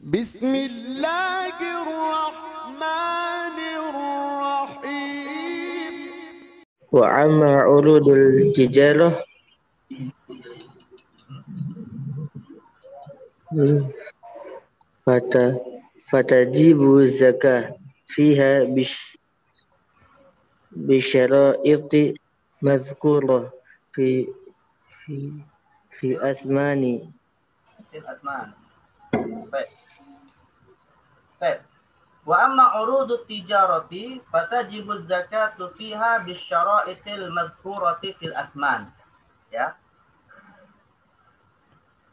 بسم الله الرحمن الرحيم وأما عروض التجارة فتجب الزكاة فيها بشرائط مذكورة في في في أثمان الأثمان. طيب. وأما عروض التجارة فتجب الزكاة فيها بالشرائط المذكورة في الأثمان. Ya.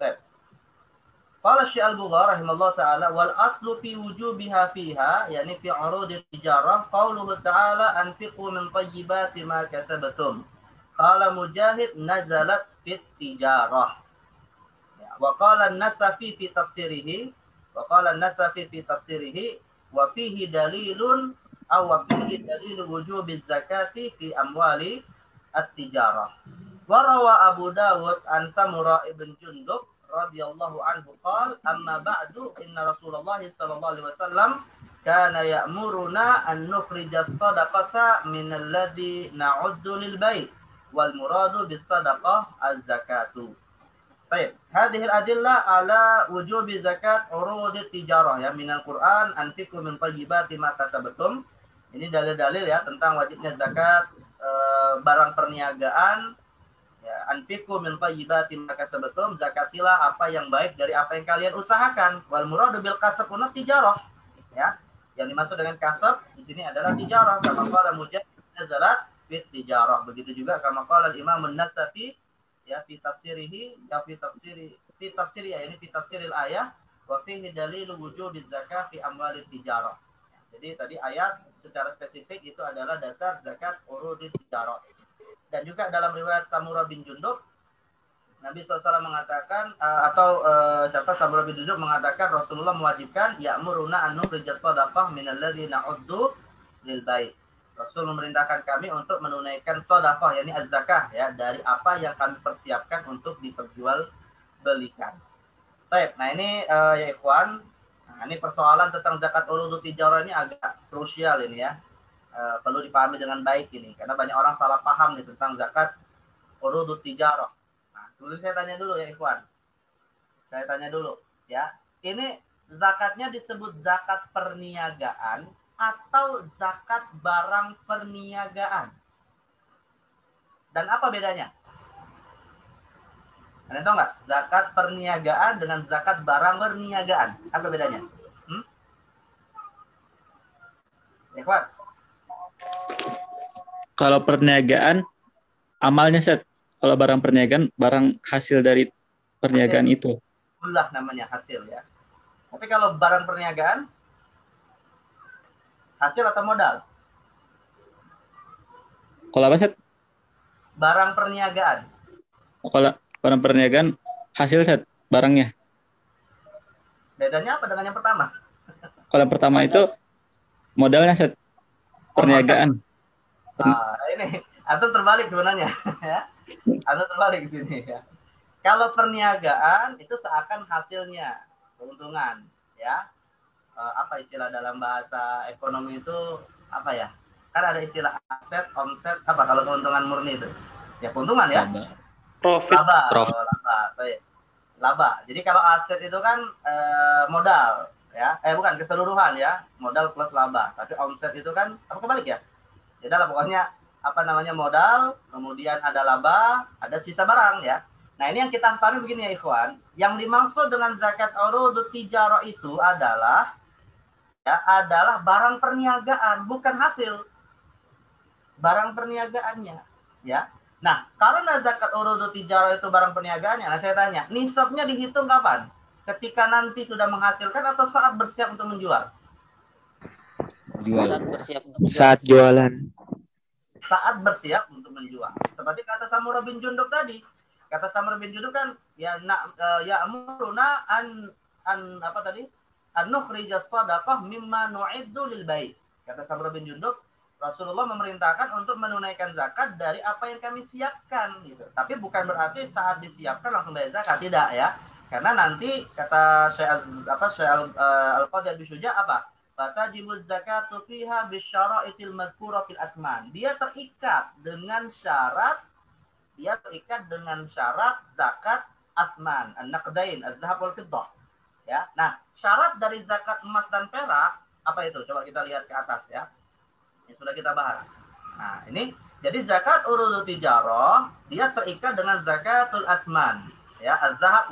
طيب. قال الشيخ البغار رحمه الله تعالى والأصل في وجوبها فيها يعني في عروض التجارة قوله تعالى أنفقوا من طيبات ما كسبتم. قال مجاهد نزلت في التجارة. وقال النسفي في تفسيره وفيه دليل وجوب الزكاة في أموال التجارة. وروى أبو داود عن سمراء بن جندب رضي الله عنه قال أما بعد إن رسول الله صلى الله عليه وسلم كان يأمرنا أن نخرج الصدقة من الذي نعد للبيت والمراد بالصدقة الزكاة. Baik, hadhil adillah ala wujubi zakat urudit tijarah ya minal Quran anfiqu min thayyibati ma kasabtum. Ini dalil-dalil ya tentang wajibnya zakat barang perniagaan ya anfiqu min thayyibati ma kasabtum, zakatilah apa yang baik dari apa yang kalian usahakan. Wal muradu bil kasab una tijarah ya. Yang dimaksud dengan kasab di sini adalah tijarah kama qala Mujahid nazalat fit tijarah. Begitu juga kama qala Imam An-Nasafi ya fi tafsiril ayah wa fihi dalilu wujubiz zakah fi amwalit tijarah. Jadi tadi ayat secara spesifik itu adalah dasar zakat urudit tijarah. Dan juga dalam riwayat Samurah bin Jundub Nabi SAW mengatakan Samurah bin Jundub mengatakan Rasulullah mewajibkan ya'muruna an nukhrijas shadaqah minal ladzi na'uddu lil bait. Rasul memerintahkan kami untuk menunaikan sedekah yakni az-zakah ya dari apa yang kami persiapkan untuk diperjualbelikan. Baik, nah ini ya ikhwan, nah, ini persoalan tentang zakat urudut tijarah ini agak krusial ini ya. Perlu dipahami dengan baik ini karena banyak orang salah paham nih tentang zakat urudut tijarah. Nah, sebelum saya tanya dulu ya ikhwan. Saya tanya dulu ya. Ini zakatnya disebut zakat perniagaan atau zakat barang perniagaan. Dan apa bedanya? Kalian tahu nggak? Zakat perniagaan dengan zakat barang perniagaan. Apa bedanya? Ikhwan. Kalau perniagaan, amalnya set. Kalau barang perniagaan, barang hasil dari perniagaan itu. Itulah namanya hasil ya. Tapi kalau barang perniagaan, hasil atau modal? Kalau apa set? Barang perniagaan. Kalau barang perniagaan, hasil set, barangnya. Bedanya apa dengan yang pertama? Kalau yang pertama itu, modalnya set, perniagaan. Ini atau terbalik sebenarnya ya. Atau terbalik di sini ya. Kalau perniagaan itu seakan hasilnya keuntungan ya. Apa istilah dalam bahasa ekonomi itu apa ya? Kan ada istilah aset, omset, apa kalau keuntungan murni itu? Ya keuntungan ya. Profit. Laba. Jadi kalau aset itu kan modal ya. Bukan keseluruhan ya. Modal plus laba. Tapi omset itu kan apa kebalik ya? Jadi lah pokoknya apa namanya modal, kemudian ada laba, ada sisa barang ya. Nah ini yang kita pahami begini ya ikhwan. Yang dimaksud dengan zakat urudut tijarah itu adalah barang perniagaan, bukan hasil. Barang perniagaannya, ya. Nah, karena zakat urudut tijarah itu barang perniagaannya, nah saya tanya, nisabnya dihitung kapan? Ketika nanti sudah menghasilkan atau saat bersiap untuk menjual? Saat jualan. Saat bersiap untuk menjual. Seperti kata Samurah bin Jundub tadi. Kata Samurah bin Jundub kan ya'muruna an apa tadi? An-nukhrijas shadaqah mimma nu'iddu lil bait. Kata Samurah bin Jundub, Rasulullah memerintahkan untuk menunaikan zakat dari apa yang kami siapkan gitu. Tapi bukan berarti saat disiapkan langsung bayar zakat, tidak ya. Karena nanti kata Syekh Al-Qadhi Bishuja apa? Fatajibuz zakatu fiha bisyara'itil madhkura fil asman. Dia terikat dengan syarat zakat asman, an-naqdain, az-zahab wal fiddah. Ya. Nah, syarat dari zakat emas dan perak apa itu? Coba kita lihat ke atas ya. Yang sudah kita bahas. Nah, ini jadi zakat urudut tijarah dia terikat dengan zakatul asman, ya, az-zahab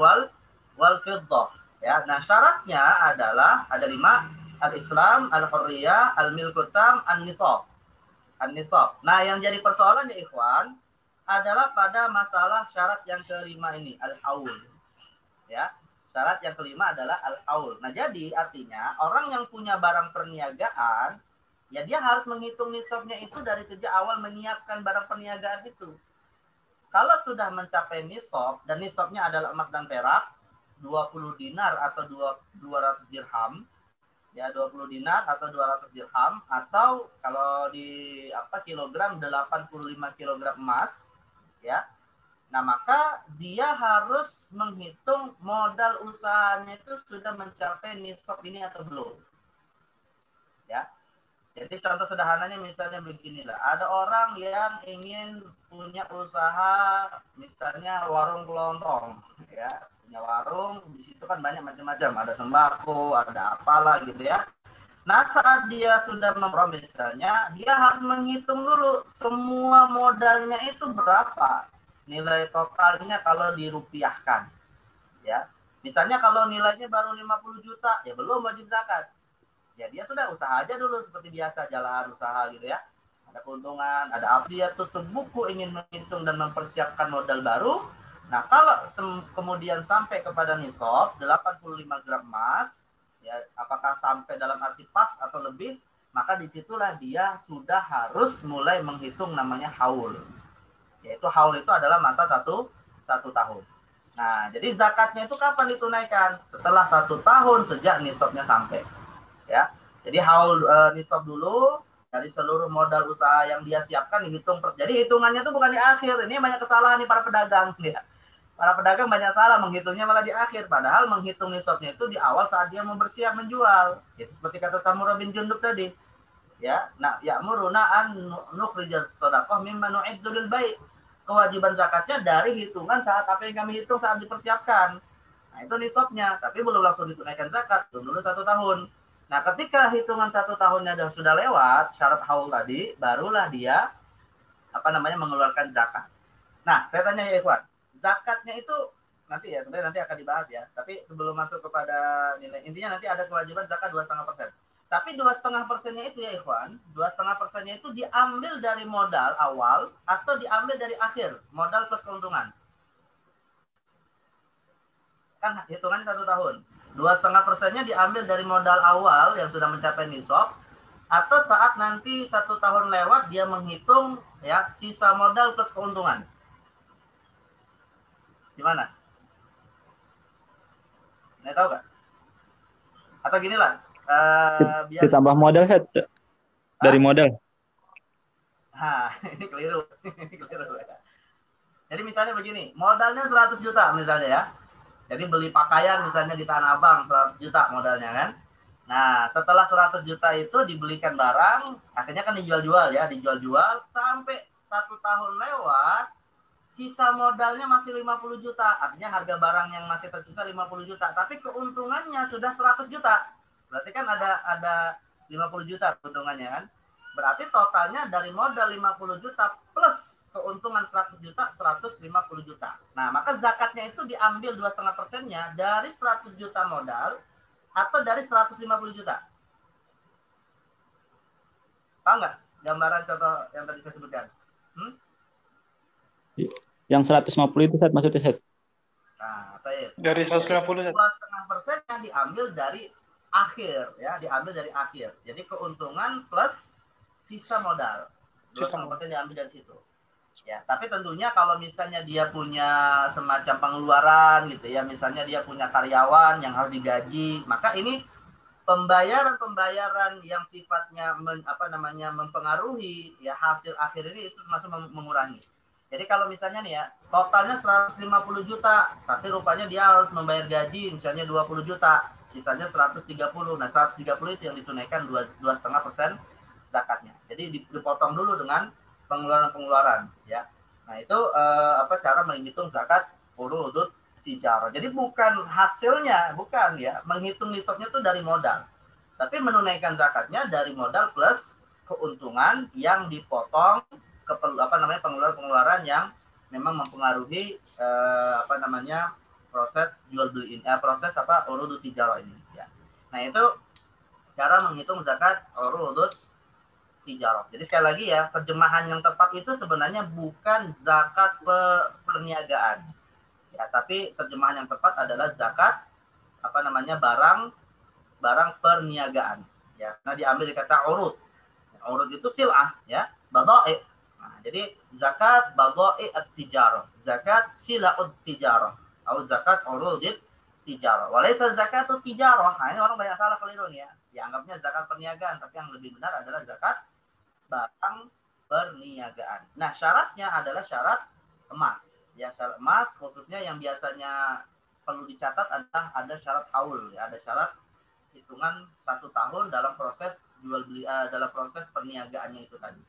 wal fiddah. Ya. Nah, syaratnya adalah ada 5, al-Islam, al-hurriyah, al-milkut tam, an-nisab. An-nisab. Nah, yang jadi persoalan ya ikhwan adalah pada masalah syarat yang kelima ini, al-haul. Ya. Syarat yang kelima adalah al-haul. Nah, jadi artinya orang yang punya barang perniagaan, ya dia harus menghitung nisabnya itu dari sejak awal menyiapkan barang perniagaan itu. Kalau sudah mencapai nisab, dan nisabnya adalah emas dan perak, 20 dinar atau 200 dirham, ya 20 dinar atau 200 dirham, atau kalau di kilogram 85 kilogram emas, ya. Nah, maka dia harus menghitung modal usahanya itu sudah mencapai nisab ini atau belum. Ya. Jadi contoh sederhananya misalnya beginilah. Ada orang yang ingin punya usaha misalnya warung kelontong, ya. Punya warung, di situ kan banyak macam-macam, ada sembako, ada apalah gitu ya. Nah, saat dia sudah memperoleh misalnya, dia harus menghitung dulu semua modalnya itu berapa. Nilai totalnya kalau dirupiahkan. Ya. Misalnya kalau nilainya baru 50 juta, ya belum wajib zakat. Ya dia sudah usaha aja dulu seperti biasa, jalan usaha gitu ya. Ada keuntungan, ada apa, dia tutup buku ingin menghitung dan mempersiapkan modal baru. Nah, kalau kemudian sampai kepada nisab 85 gram emas, ya apakah sampai dalam arti pas atau lebih, maka disitulah dia sudah harus mulai menghitung namanya haul. Yaitu haul itu adalah masa satu tahun. Nah, jadi zakatnya itu kapan ditunaikan? Setelah 1 tahun sejak nisabnya sampai. Ya, jadi haul nisab dulu dari seluruh modal usaha yang dia siapkan dihitung. Jadi hitungannya itu bukan di akhir. Ini banyak kesalahan nih para pedagang. Ya. Para pedagang banyak salah menghitungnya malah di akhir. Padahal menghitung nisabnya itu di awal saat dia mau bersiap menjual. Itu seperti kata Samurah bin Jundub tadi. Ya, nah ya'muruna an nukhrijas shadaqah mimma nu'iddu lil bai'. Kewajiban zakatnya dari hitungan saat apa yang kami hitung saat dipersiapkan. Nah, itu nisabnya, tapi belum langsung ditunaikan zakat, dulu 1 tahun. Nah, ketika hitungan 1 tahunnya sudah lewat, syarat haul tadi, barulah dia mengeluarkan zakat. Nah, saya tanya ya Ikhwan, zakatnya itu nanti ya, sebenarnya nanti akan dibahas ya. Tapi sebelum masuk kepada nilai, intinya nanti ada kewajiban zakat 2,5%. Tapi 2,5%-nya itu ya Ikhwan, 2,5%-nya itu diambil dari modal awal atau diambil dari akhir, modal plus keuntungan. Kan hitungannya 1 tahun. 2,5%-nya diambil dari modal awal yang sudah mencapai nisab, atau saat nanti 1 tahun lewat dia menghitung ya sisa modal plus keuntungan. Gimana? Nggak tahu nggak? Atau ginilah, biar ditambah modal set dari modal. Ini keliru. Jadi misalnya begini, modalnya 100 juta misalnya ya. Jadi beli pakaian misalnya di Tanah Abang 100 juta modalnya kan. Nah, setelah 100 juta itu dibelikan barang, akhirnya kan dijual-jual ya, dijual-jual sampai 1 tahun lewat, sisa modalnya masih 50 juta. Artinya harga barang yang masih tersisa 50 juta, tapi keuntungannya sudah 100 juta. Berarti kan ada 50 juta keuntungannya kan. Berarti totalnya dari modal 50 juta plus keuntungan 100 juta, 150 juta. Nah, maka zakatnya itu diambil 2,5%-nya dari 100 juta modal atau dari 150 juta. Paham nggak gambaran contoh yang tadi saya sebutkan? Yang 150 itu Set, maksudnya Set? Nah, saya Dari 150. 2,5%-nya diambil dari akhir ya, diambil dari akhir. Jadi keuntungan plus sisa modal. 2,5% diambil dari situ. Ya, tapi tentunya kalau misalnya dia punya semacam pengeluaran gitu ya, misalnya dia punya karyawan yang harus digaji, maka ini pembayaran yang sifatnya mempengaruhi ya hasil akhir ini itu masuk mengurangi. Jadi kalau misalnya nih ya, totalnya 150 juta, tapi rupanya dia harus membayar gaji misalnya 20 juta, sisanya 130. Nah, 130 itu yang ditunaikan 2,5% zakatnya. Jadi dipotong dulu dengan pengeluaran-pengeluaran ya. Nah, itu cara menghitung zakat urudut tijarah. Jadi bukan hasilnya, bukan ya. Menghitung nisabnya itu dari modal. Tapi menunaikan zakatnya dari modal plus keuntungan yang dipotong ke pengeluaran-pengeluaran yang memang mempengaruhi proses jual beli ini, proses urudut tijarah ini ya. Nah, itu cara menghitung zakat urudut tijarah. Jadi sekali lagi ya, terjemahan yang tepat itu sebenarnya bukan zakat perniagaan. Ya, tapi terjemahan yang tepat adalah zakat barang perniagaan. Ya, karena diambil dari kata urud. Urud itu sil'ah ya, badai. Nah, jadi zakat badai at-tijarah, zakat sila'ud tijarah, atau zakat urudit tijarah. Walaysa zakatut tijarah. Nah, ini orang banyak salah keliru nih ya. Dianggapnya zakat perniagaan, tapi yang lebih benar adalah zakat barang perniagaan. Nah, syaratnya adalah syarat emas. Ya, syarat emas khususnya yang biasanya perlu dicatat adalah ada syarat haul, ya, ada syarat hitungan 1 tahun dalam proses jual beli, dalam proses perniagaannya itu tadi.